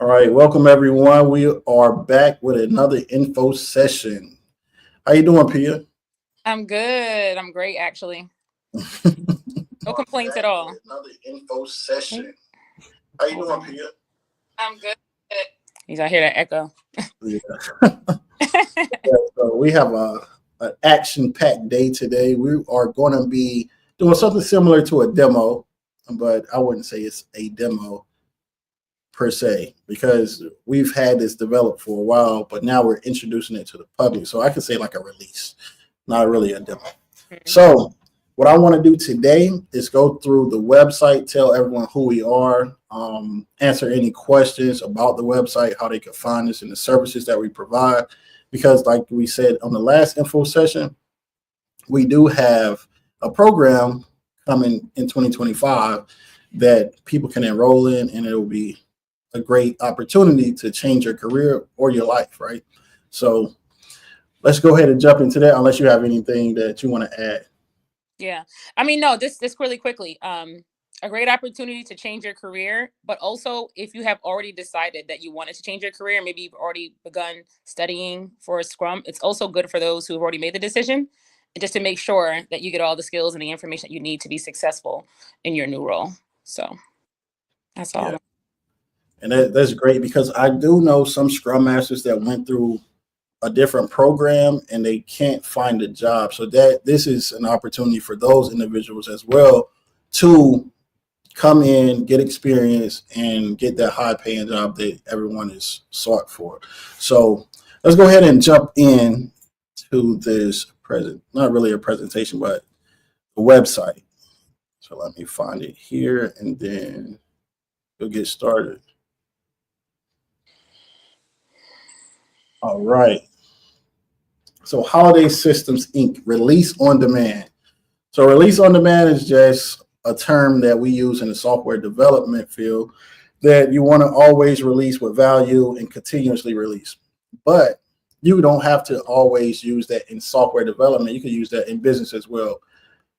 All right, welcome everyone. We are back with another info session. How you doing, Pia? I'm good. I'm great, actually. No complaints at all. Another info session. How you doing, Pia? I'm good. He's out here to echo. Yeah. So we have an action-packed day today. We are going to be doing something similar to a demo, but I wouldn't say it's a demo per se, because we've had this developed for a while, but now we're introducing it to the public. So I could say like a release, not really a demo. So what I want to do today is go through the website, tell everyone who we are, answer any questions about the website, how they can find us and the services that we provide. Because like we said on the last info session, we do have a program coming in 2025 that people can enroll in, and it will be a great opportunity to change your career or your life, right? So let's go ahead and jump into that, unless you have anything that you want to add. Yeah. I mean, no, this really quickly. A great opportunity to change your career, but also if you have already decided that you wanted to change your career, maybe you've already begun studying for Scrum, it's also good for those who have already made the decision, and just to make sure that you get all the skills and the information that you need to be successful in your new role. So that's all. Yeah. And that's great, because I do know some Scrum Masters that went through a different program and they can't find a job. So that this is an opportunity for those individuals as well to come in, get experience, and get that high paying job that everyone is sought for. So let's go ahead and jump in to this not really a presentation, but a website. So let me find it here and then we'll get started. All right. So Holliday Systems Inc. Release on Demand. So release on demand is just a term that we use in the software development field, that you want to always release with value and continuously release. But you don't have to always use that in software development. You can use that in business as well.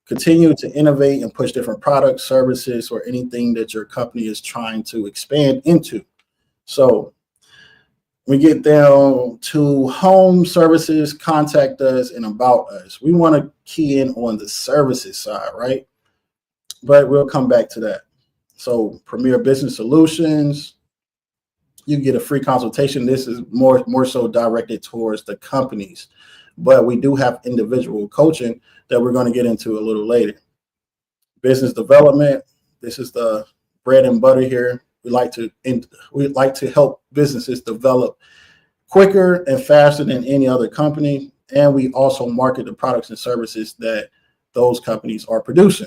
Continue to innovate and push different products, services, or anything that your company is trying to expand into. So we get down to home services, contact us, and about us. We want to key in on the services side, right? But we'll come back to that. So Premier Business Solutions, you get a free consultation. This is more so directed towards the companies, but we do have individual coaching that we're going to get into a little later. Business development, this is the bread and butter here. We like to help businesses develop quicker and faster than any other company, and we also market the products and services that those companies are producing.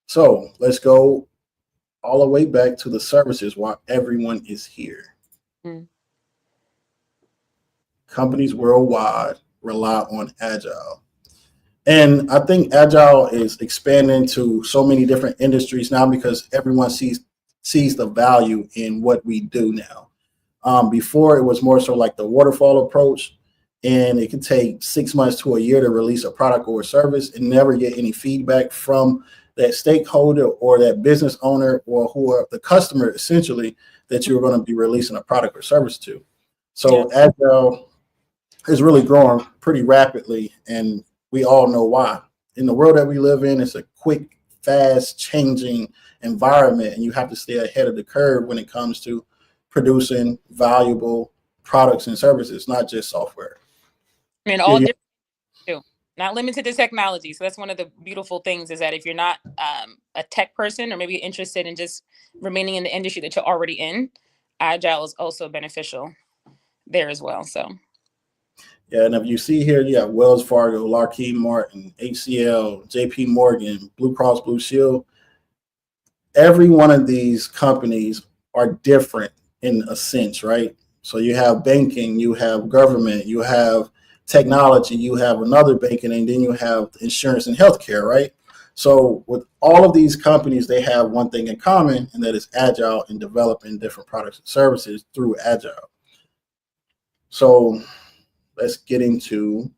So let's go all the way back to the services while everyone is here. Companies worldwide rely on Agile. And I think Agile is expanding to so many different industries now, because everyone sees the value in what we do now. Before, it was more so like the waterfall approach, and it could take 6 months to a year to release a product or a service and never get any feedback from that stakeholder or that business owner or who are the customer, essentially, that you're going to be releasing a product or service to. So Agile is really growing pretty rapidly, and we all know why. In the world that we live in, it's a quick, fast changing environment, and you have to stay ahead of the curve when it comes to producing valuable products and services, not just software. And all different too, not limited to technology. So that's one of the beautiful things, is that if you're not a tech person, or maybe you're interested in just remaining in the industry that you're already in, Agile is also beneficial there as well. So yeah, and if you see here, you have Wells Fargo, Lockheed Martin, HCL, JP Morgan, Blue Cross Blue Shield. Every one of these companies are different in a sense, right? So you have banking, you have government, you have technology, you have another banking, and then you have insurance and healthcare, right? So with all of these companies, they have one thing in common, and that is Agile and developing different products and services through Agile. So let's get into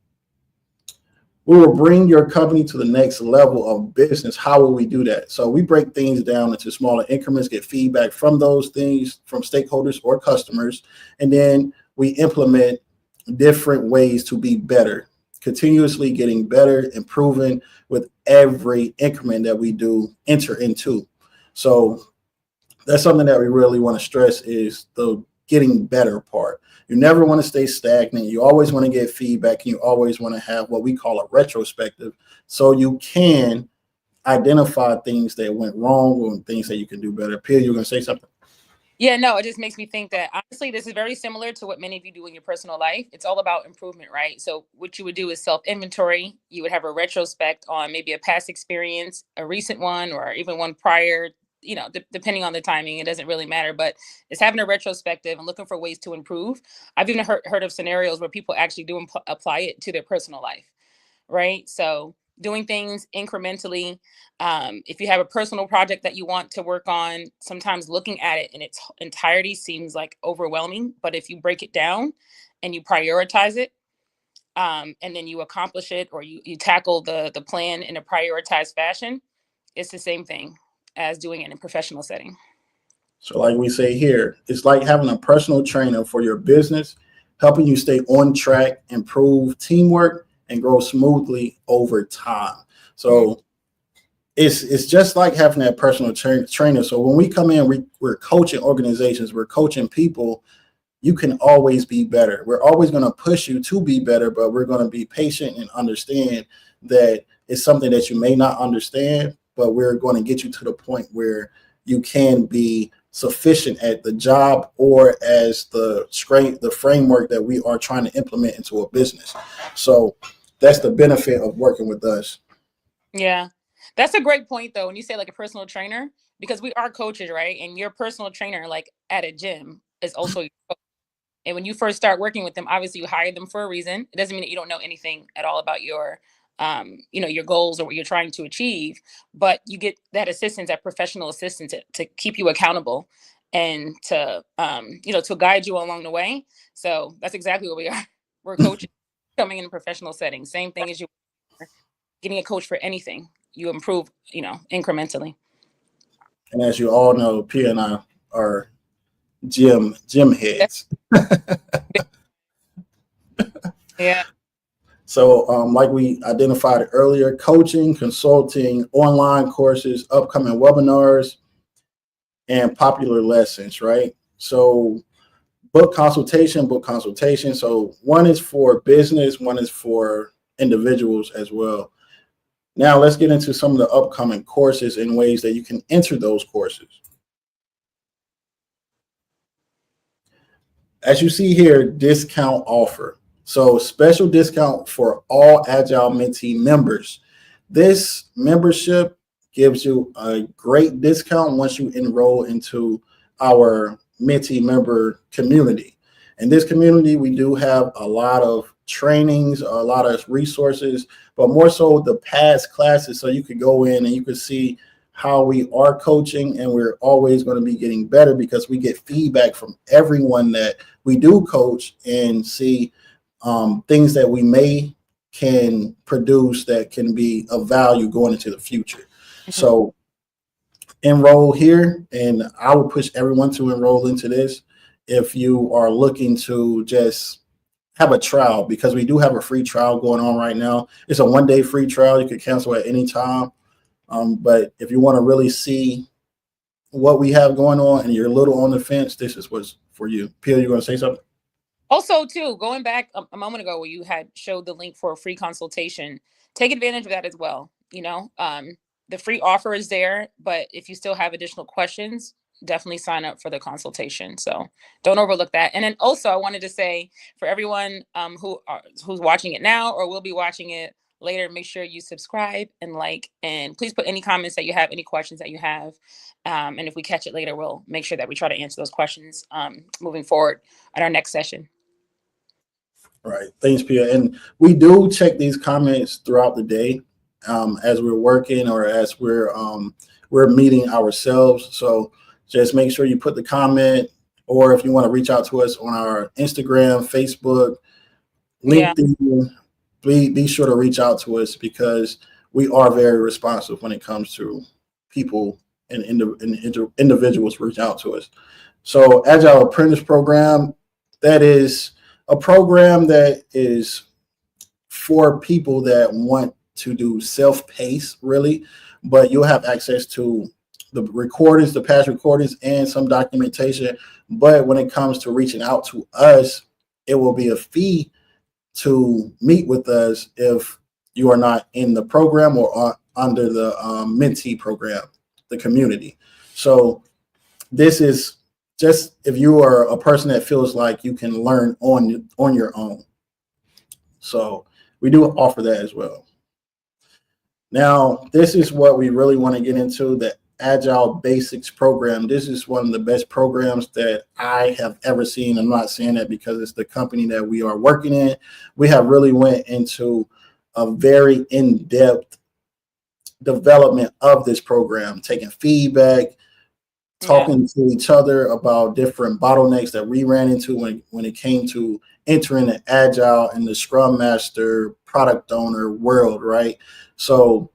We will bring your company to the next level of business. How will we do that? So we break things down into smaller increments, get feedback from those things, from stakeholders or customers, and then we implement different ways to be better, continuously getting better, improving with every increment that we do enter into. So that's something that we really want to stress, is the getting better part. You never want to stay stagnant. You always want to get feedback, and you always want to have what we call a retrospective, so you can identify things that went wrong or things that you can do better. Pia, you were going to say something? Yeah, no, it just makes me think that honestly, this is very similar to what many of you do in your personal life. It's all about improvement, right? So what you would do is self-inventory. You would have a retrospect on maybe a past experience, a recent one, or even one prior, depending on the timing, it doesn't really matter, but it's having a retrospective and looking for ways to improve. I've even heard of scenarios where people actually do apply it to their personal life, right? So doing things incrementally. If you have a personal project that you want to work on, sometimes looking at it in its entirety seems like overwhelming. But if you break it down and you prioritize it, and then you accomplish it, or you tackle the plan in a prioritized fashion, it's the same thing as doing it in a professional setting. So like we say here, it's like having a personal trainer for your business, helping you stay on track, improve teamwork, and grow smoothly over time. So it's just like having that personal trainer. So when we come in, we're coaching organizations, we're coaching people. You can always be better. We're always going to push you to be better, but we're going to be patient and understand that it's something that you may not understand, but we're going to get you to the point where you can be sufficient at the job or as the framework that we are trying to implement into a business. So that's the benefit of working with us. Yeah, that's a great point though. When you say like a personal trainer, because we are coaches, right? And your personal trainer, like at a gym, is also your coach. And when you first start working with them, obviously you hire them for a reason. It doesn't mean that you don't know anything at all about your goals or what you're trying to achieve, but you get that assistance, that professional assistance to keep you accountable and to guide you along the way. So that's exactly what we are. We're coaches coming in a professional setting. Same thing as you getting a coach for anything. You improve, incrementally. And as you all know, Pia and I are gym heads. Yeah. So like we identified earlier, coaching, consulting, online courses, upcoming webinars, and popular lessons, right? So book consultation. So one is for business, one is for individuals as well. Now let's get into some of the upcoming courses and ways that you can enter those courses. As you see here, discount offer. So special discount for all Agile Mentee members. This membership gives you a great discount once you enroll into our Mentee member community. In this community, we do have a lot of trainings, a lot of resources, but more so the past classes. So you could go in and you could see how we are coaching, and we're always going to be getting better because we get feedback from everyone that we do coach and see things that we can produce that can be of value going into the future. Mm-hmm. So enroll here, and I would push everyone to enroll into this if you are looking to just have a trial, because we do have a free trial going on right now. It's a 1-day free trial. You could cancel at any time. But if you want to really see what we have going on and you're a little on the fence, this is what's for you. Pia, you want to say something? Also, too, going back a moment ago where you had showed the link for a free consultation, take advantage of that as well. The free offer is there, but if you still have additional questions, definitely sign up for the consultation. So don't overlook that. And then also I wanted to say for everyone who's watching it now or will be watching it later, make sure you subscribe and like, and please put any comments that you have, any questions that you have. And if we catch it later, we'll make sure that we try to answer those questions moving forward at our next session. Right. Thanks, Pia. And we do check these comments throughout the day as we're working or as we're meeting ourselves. So just make sure you put the comment, or if you want to reach out to us on our Instagram, Facebook, LinkedIn, be sure to reach out to us because we are very responsive when it comes to people and individuals reach out to us. So Agile Apprentice Program, that is a program that is for people that want to do self-paced, really, but you'll have access to the recordings, the past recordings, and some documentation. But when it comes to reaching out to us, it will be a fee to meet with us if you are not in the program or under the Mentee program, the community. So this is just if you are a person that feels like you can learn on your own. So we do offer that as well. Now, this is what we really want to get into, the Agile Basics program. This is one of the best programs that I have ever seen. I'm not saying that because it's the company that we are working in. We have really went into a very in-depth development of this program, taking feedback, talking to each other about different bottlenecks that we ran into when it came to entering the Agile and the Scrum Master product owner world, right? So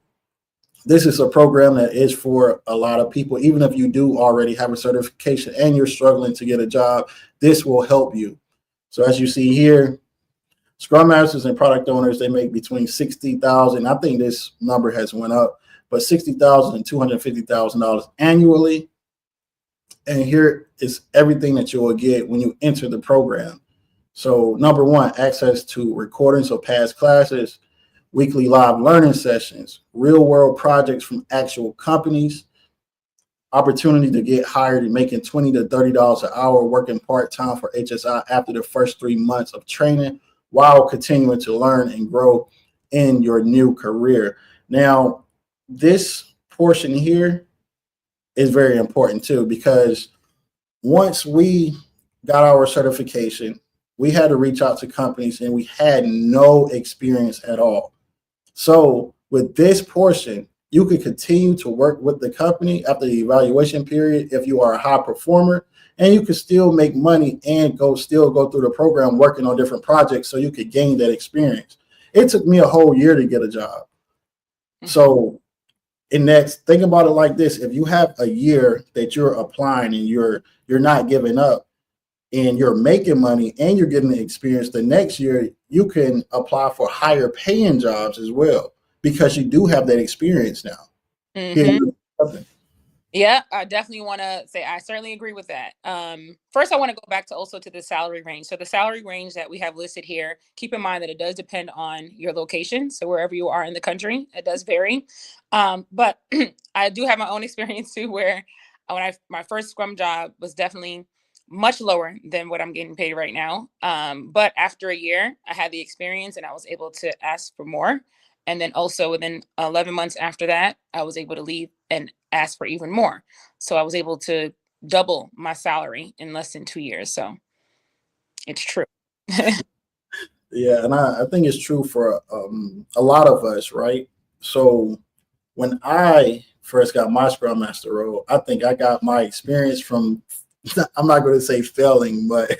this is a program that is for a lot of people. Even if you do already have a certification and you're struggling to get a job, this will help you. So as you see here, Scrum Masters and product owners, they make between $60,000. I think this number has went up, but $60,000 and $250,000 annually. And here is everything that you will get when you enter the program. So number one, access to recordings of past classes, weekly live learning sessions, real world projects from actual companies, opportunity to get hired and making $20 to $30 an hour working part-time for HSI after the first 3 months of training while continuing to learn and grow in your new career. Now, this portion here is very important too, because once we got our certification, we had to reach out to companies and we had no experience at all. So with this portion, you could continue to work with the company after the evaluation period if you are a high performer, and you could still make money and still go through the program working on different projects so you could gain that experience. It took me a whole year to get a job. So think about it like this. If you have a year that you're applying and you're not giving up and you're making money and you're getting the experience, the next year you can apply for higher paying jobs as well because you do have that experience now. Yeah, I definitely want to say I certainly agree with that. First, I want to go back to the salary range. So the salary range that we have listed here, keep in mind that it does depend on your location. So wherever you are in the country, it does vary. But I do have my own experience too, where my first Scrum job was definitely much lower than what I'm getting paid right now. But after a year, I had the experience and I was able to ask for more. And then also within 11 months after that, I was able to leave and ask for even more. So I was able to double my salary in less than 2 years. So it's true. Yeah, and I think it's true for a lot of us, right? So when I first got my Scrum Master role, I think I got my experience from, I'm not going to say failing, but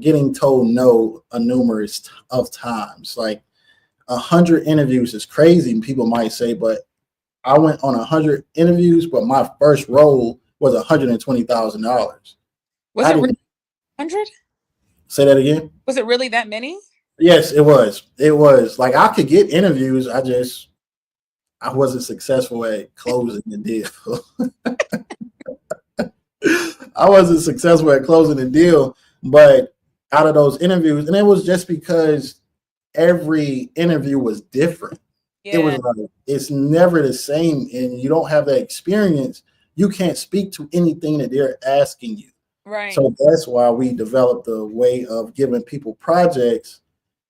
getting told no a numerous of times. Like 100 interviews is crazy, and people might say, but I went on 100 interviews, but my first role was $120,000. Was it really 100? Say that again. Was it really that many? Yes, it was. It was like I could get interviews. I wasn't successful at closing the deal. I wasn't successful at closing the deal, but out of those interviews, and it was just because every interview was different. Yeah. It was like, it's never the same, and you don't have that experience. You can't speak to anything that they're asking you. Right. So that's why we developed a way of giving people projects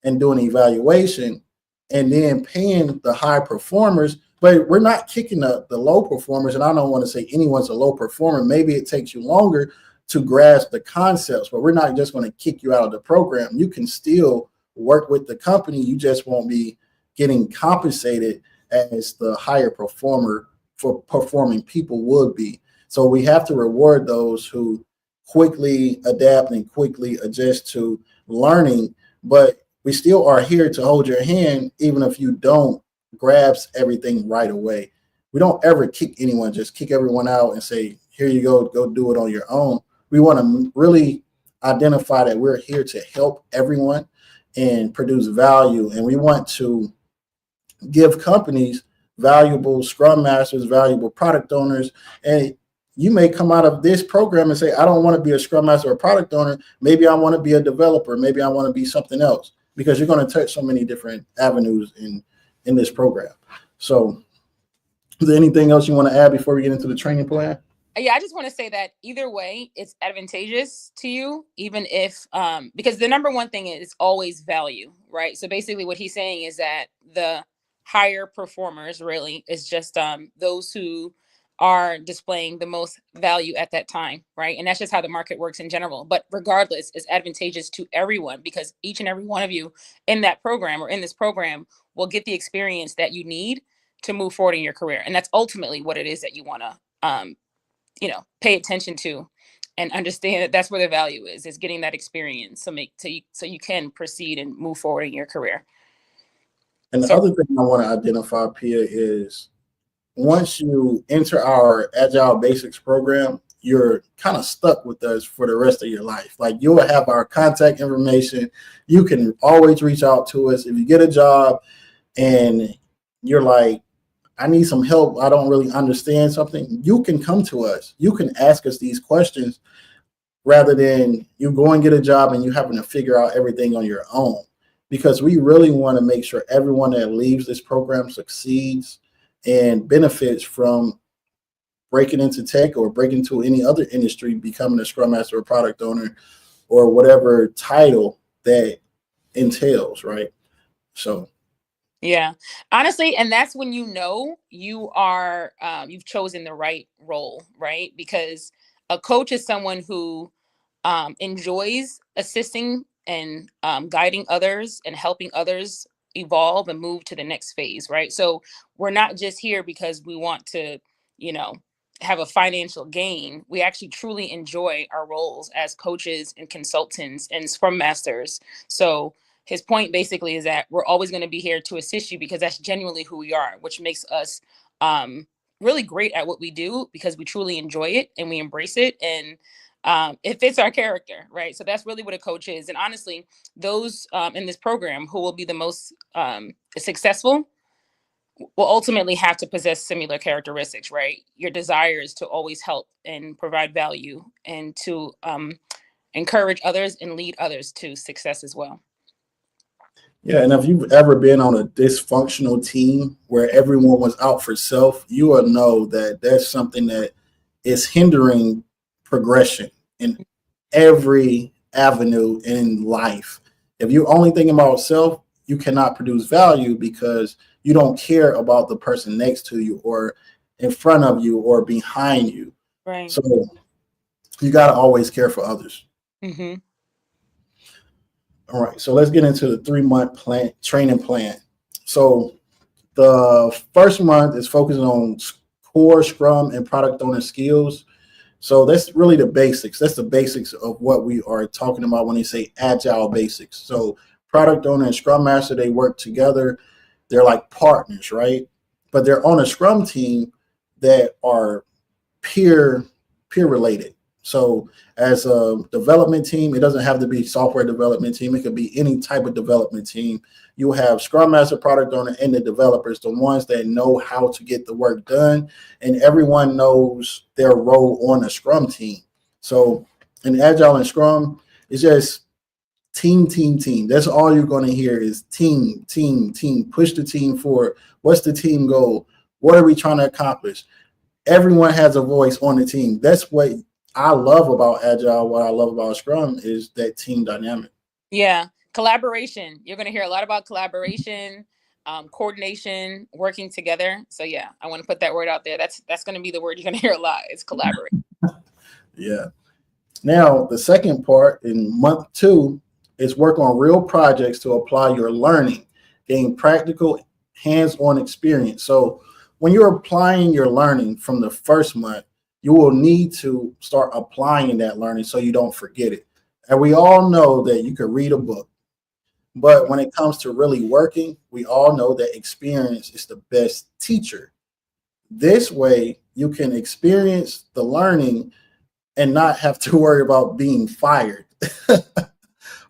and doing evaluation and then paying the high performers, but we're not kicking the low performers. And I don't want to say anyone's a low performer. Maybe it takes you longer to grasp the concepts, but we're not just going to kick you out of the program. You can still work with the company. You just won't be getting compensated as the higher performer for performing people would be. So we have to reward those who quickly adapt and quickly adjust to learning, but we still are here to hold your hand, even if you don't grasp everything right away. We don't ever just kick everyone out and say, here you go do it on your own. We want to really identify that we're here to help everyone and produce value. And we want to give companies valuable Scrum Masters, valuable product owners. And you may come out of this program and say, I don't want to be a Scrum Master or a product owner. Maybe I want to be a developer. Maybe I want to be something else, because you're going to touch so many different avenues in this program. So is there anything else you want to add before we get into the training plan? Yeah, I just want to say that either way, it's advantageous to you, even if, because the number one thing is always value, right? So basically what he's saying is that the higher performers really is just those who are displaying the most value at that time, right? And that's just how the market works in general. But regardless, it's advantageous to everyone, because each and every one of you in that program or in this program will get the experience that you need to move forward in your career. And that's ultimately what it is that you want to pay attention to and understand that that's where the value is getting that experience. So you can proceed and move forward in your career. And the other thing I want to identify, Pia, is once you enter our Agile Basics program, you're kind of stuck with us for the rest of your life. Like, you'll have our contact information. You can always reach out to us. If you get a job and you're like, I need some help, I don't really understand something, you can come to us. You can ask us these questions rather than you go and get a job and you having to figure out everything on your own. Because we really want to make sure everyone that leaves this program succeeds and benefits from breaking into tech or breaking into any other industry, becoming a Scrum Master or product owner or whatever title that entails, right? So yeah, honestly, and that's when you are you've chosen the right role, right? Because a coach is someone who enjoys assisting and guiding others and helping others evolve and move to the next phase, right? So we're not just here because we want to, have a financial gain. We actually truly enjoy our roles as coaches and consultants and Scrum Masters. So his point basically is that we're always going to be here to assist you, because that's genuinely who we are, which makes us really great at what we do, because we truly enjoy it and we embrace it, and it fits our character, right? So that's really what a coach is. And honestly, those in this program who will be the most successful will ultimately have to possess similar characteristics, right? Your desire is to always help and provide value and to encourage others and lead others to success as well. Yeah, and if you've ever been on a dysfunctional team where everyone was out for self, you will know that that's something that is hindering progression in every avenue in life. If you're only thinking about self, you cannot produce value because you don't care about the person next to you or in front of you or behind you. Right. So you got to always care for others. Mm-hmm. All right, so let's get into the 3-month training plan. So the first month is focusing on core Scrum and product owner skills. So that's really the basics. That's the basics of what we are talking about when they say Agile Basics. So product owner and Scrum Master, they work together. They're like partners, right? But they're on a Scrum team that are peer related. So as a development team, it doesn't have to be software development team. It could be any type of development team. You have Scrum Master, product owner, and the developers, the ones that know how to get the work done. And everyone knows their role on a Scrum team. So in Agile and Scrum, it's just team. That's all you're going to hear is team. Push the team forward. What's the team goal? What are we trying to accomplish? Everyone has a voice on the team. That's what I love about Agile. What I love about Scrum is that team dynamic. Yeah. Collaboration. You're going to hear a lot about collaboration, coordination, working together. So yeah, I want to put that word out there. That's going to be the word you're going to hear a lot. It's collaborate. Yeah. Now, the second part in month 2 is work on real projects to apply your learning, gain practical hands-on experience. So when you're applying your learning from the first month, you will need to start applying that learning so you don't forget it. And we all know that you can read a book. But when it comes to really working, we all know that experience is the best teacher. This way, you can experience the learning and not have to worry about being fired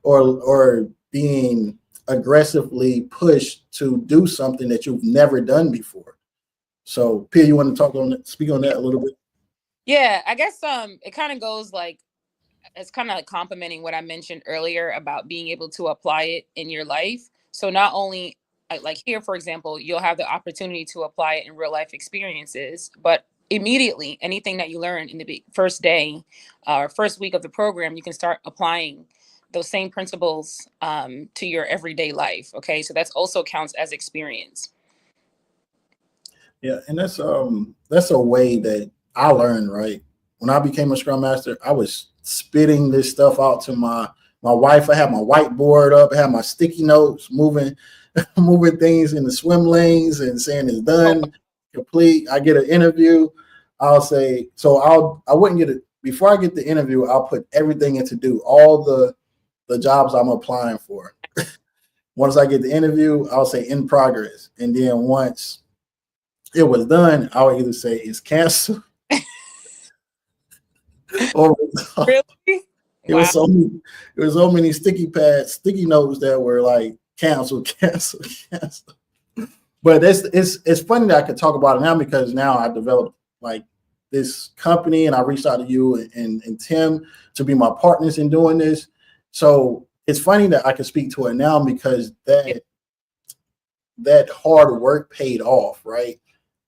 or being aggressively pushed to do something that you've never done before. So, Pia, you want to speak on that a little bit? Yeah, I guess it kind of goes like, it's kind of like complementing what I mentioned earlier about being able to apply it in your life. So not only like here, for example, you'll have the opportunity to apply it in real life experiences, but immediately anything that you learn in the first day or first week of the program, you can start applying those same principles to your everyday life. Okay, so that's also counts as experience. Yeah, and that's a way that I learned, right? When I became a Scrum Master, I was spitting this stuff out to my wife. I had my whiteboard up, I had my sticky notes, moving moving things in the swim lanes and saying it's done, complete. I get an interview, I'll say, I wouldn't get it before I get the interview, I'll put everything in to do, all the jobs I'm applying for. Once I get the interview, I'll say in progress. And then once it was done, I would either say it's canceled or Really? it was so many sticky notes that were like canceled, canceled, canceled. But it's funny that I could talk about it now because now I developed like this company and I reached out to you and Tim to be my partners in doing this. So it's funny that I can speak to it now because that hard work paid off, right?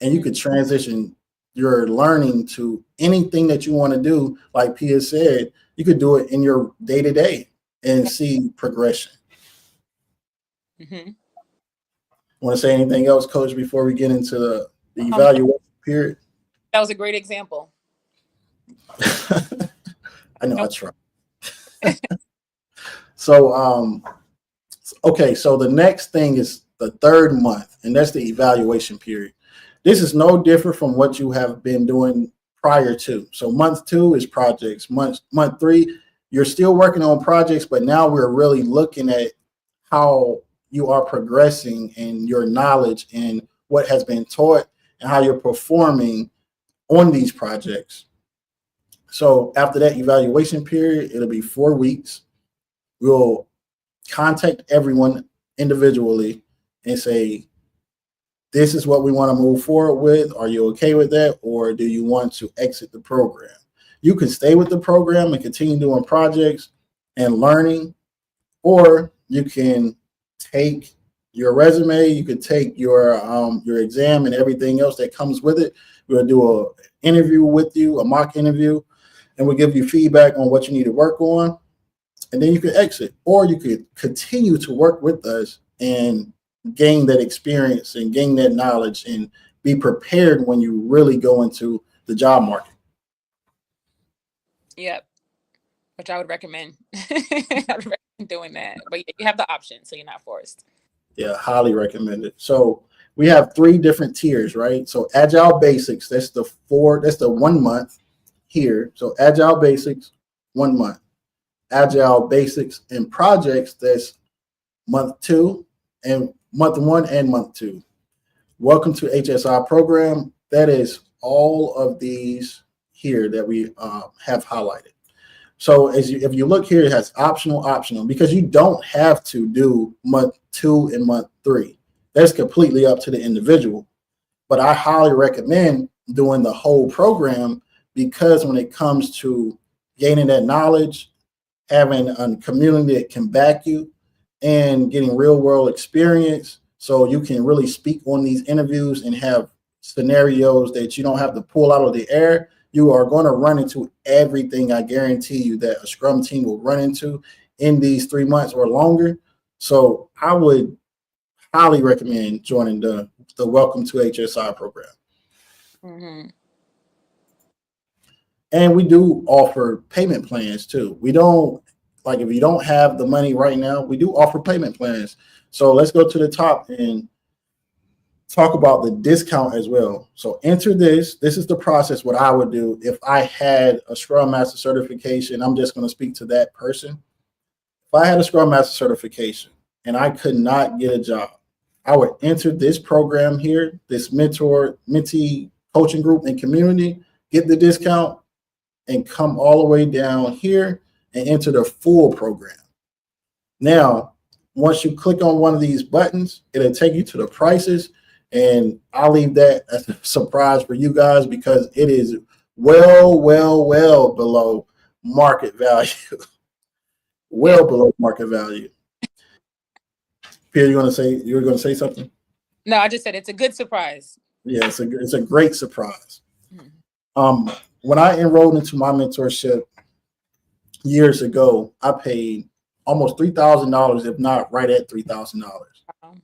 And you could transition your learning to anything that you want to do. Like Pia said, you could do it in your day to day and see progression. Mm-hmm. Want to say anything else, Coach, before we get into the evaluation period? That was a great example. I know, I try. So, okay, so the next thing is the third month, and that's the evaluation period. This is no different from what you have been doing prior to. So month 2 is projects. Month 3, you're still working on projects, but now we're really looking at how you are progressing in your knowledge and what has been taught and how you're performing on these projects. So after that evaluation period, it'll be 4 weeks. We'll contact everyone individually and say, this is what we want to move forward with. Are you okay with that? Or do you want to exit the program? You can stay with the program and continue doing projects and learning, or you can take your resume, you could take your exam and everything else that comes with it. We'll do an interview with you, a mock interview, and we'll give you feedback on what you need to work on. And then you could exit, or you could continue to work with us and gain that experience and gain that knowledge and be prepared when you really go into the job market. Yep. Which I would recommend. I would recommend doing that. But you have the option, so you're not forced. Yeah, highly recommended. So we have 3 different tiers, right? So Agile Basics, that's the 1 month here. So Agile Basics, 1 month. Agile Basics and Projects, that's month 2 and month 1 and month 2. Welcome to HSI program. That is all of these here that we have highlighted. So if you look here, it has optional, because you don't have to do month 2 and month 3. That's completely up to the individual. But I highly recommend doing the whole program because when it comes to gaining that knowledge, having a community that can back you, and getting real world experience so you can really speak on these interviews and have scenarios that you don't have to pull out of the air, you are going to run into everything, I guarantee you, that a Scrum team will run into in these 3 months or longer. So I would highly recommend joining the Welcome to HSI program. Mm-hmm. And we do offer payment plans too. We don't, like, if you don't have the money right now, we do offer payment plans. So let's go to the top and talk about the discount as well. So enter this. This is the process, what I would do if I had a Scrum Master certification. I'm just going to speak to that person. If I had a Scrum Master certification and I could not get a job. I would enter this program here, this mentee coaching group and community, get the discount, and come all the way down here and enter the full program. Now, once you click on one of these buttons, it'll take you to the prices, and I'll leave that as a surprise for you guys because it is well below market value. Below market value. Pierre, you were gonna say something? No, I just said it's a good surprise. Yeah, it's a great surprise. When I enrolled into my mentorship years ago, I paid almost $3,000, if not right at $3,000. Wow.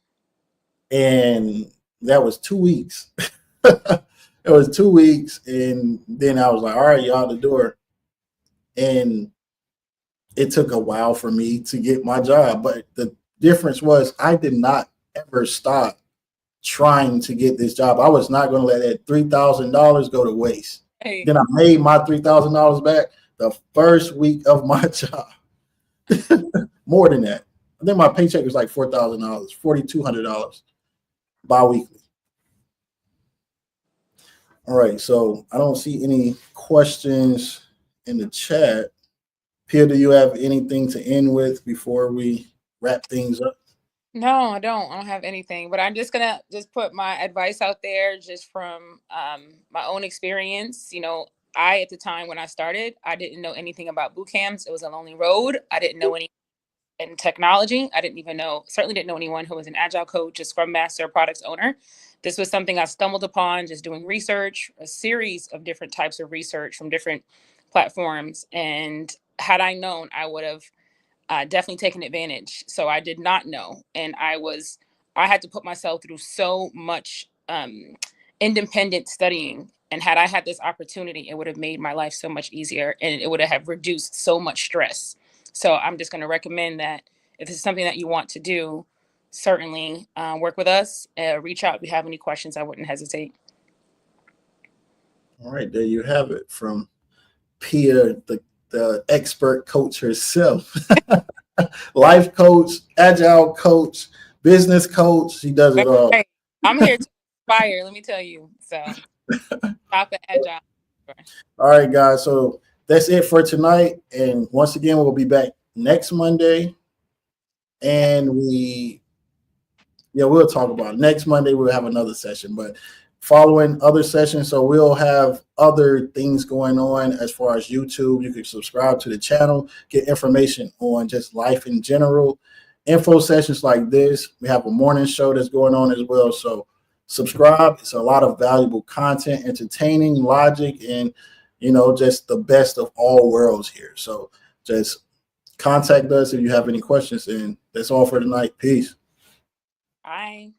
And that was 2 weeks. It was 2 weeks, and then I was like, all right, y'all out the door. And it took a while for me to get my job. But the difference was I did not ever stop trying to get this job. I was not going to let that $3,000 go to waste. Hey. Then I made my $3,000 back the first week of my job. More than that. I think my paycheck was like $4,000, $4,200 bi-weekly. All right, so I don't see any questions in the chat. Pierre, do you have anything to end with before we wrap things up? No, I don't have anything, but I'm just gonna put my advice out there just from my own experience. You know, at the time when I started, I didn't know anything about boot camps. It was a lonely road. I didn't know any in technology. I certainly didn't know anyone who was an agile coach, a scrum master, product owner. This was something I stumbled upon just doing research, a series of different types of research from different platforms. And had I known, I would have definitely taken advantage. So I did not know. And I had to put myself through so much independent studying. And had I had this opportunity, it would have made my life so much easier and it would have reduced so much stress. So I'm just going to recommend that if it's something that you want to do, certainly work with us. Reach out if you have any questions. I wouldn't hesitate. All right, there you have it from Pia, the expert coach herself. Life coach, agile coach, business coach. She does it all. Hey, I'm here to inspire, let me tell you. So stop at agile. All right, guys. So that's it for tonight. And once again, we'll be back next Monday. And we'll talk about it. Next Monday. We'll have another session, but following other sessions. So we'll have other things going on as far as YouTube. You can subscribe to the channel, get information on just life in general. Info sessions like this. We have a morning show that's going on as well. So subscribe. It's a lot of valuable content, entertaining, logic, and just the best of all worlds here. So just contact us if you have any questions. And that's all for tonight. Peace. Bye.